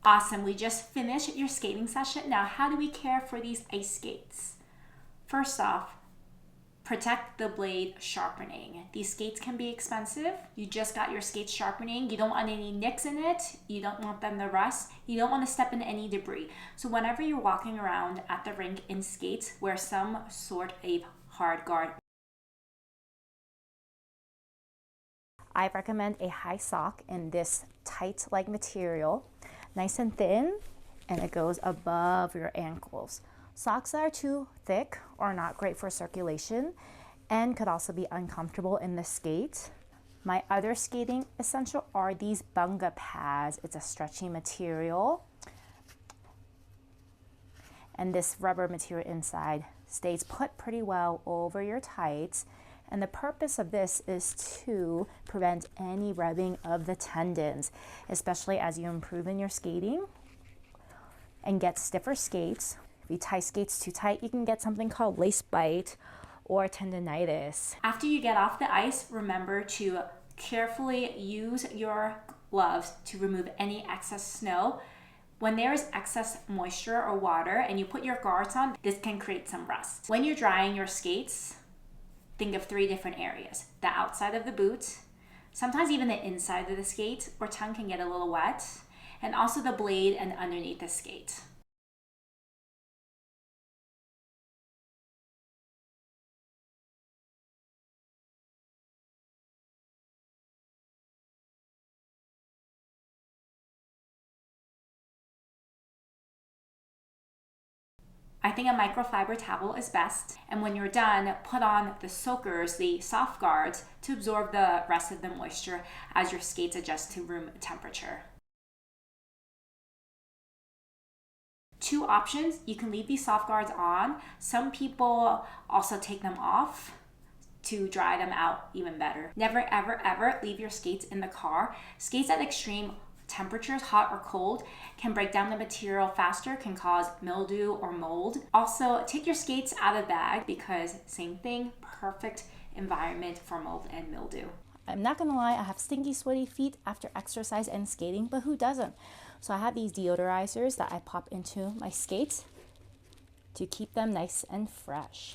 Awesome, we just finished your skating session. Now, how do we care for these ice skates? First off, protect the blade sharpening. These skates can be expensive. You just got your skates sharpening. You don't want any nicks in it. You don't want them to rust. You don't want to step in any debris. So whenever you're walking around at the rink in skates, wear some sort of hard guard. I recommend a high sock in this tight-like material, nice and thin, and it goes above your ankles. Socks that are too thick are not great for circulation and could also be uncomfortable in the skate. My other skating essential are these bunga pads. It's a stretchy material, and this rubber material inside stays put pretty well over your tights. And the purpose of this is to prevent any rubbing of the tendons, especially as you improve in your skating and get stiffer skates. If you tie skates too tight, you can get something called lace bite or tendonitis. After you get off the ice, remember to carefully use your gloves to remove any excess snow. When there is excess moisture or water and you put your guards on, this can create some rust. When you're drying your skates, think of 3 different areas: the outside of the boot, sometimes even the inside of the skate, or tongue can get a little wet, and also the blade and underneath the skate. I think a microfiber towel is best, and when you're done, put on the soakers, the soft guards, to absorb the rest of the moisture as your skates adjust to room temperature. 2 options: you can leave these soft guards on. Some people also take them off to dry them out even better. Never ever ever leave your skates in the car. Skates at extreme temperatures, hot or cold, can break down the material faster, can cause mildew or mold. Also, take your skates out of the bag because same thing, perfect environment for mold and mildew. I'm not gonna lie, I have stinky, sweaty feet after exercise and skating, but who doesn't? So I have these deodorizers that I pop into my skates to keep them nice and fresh.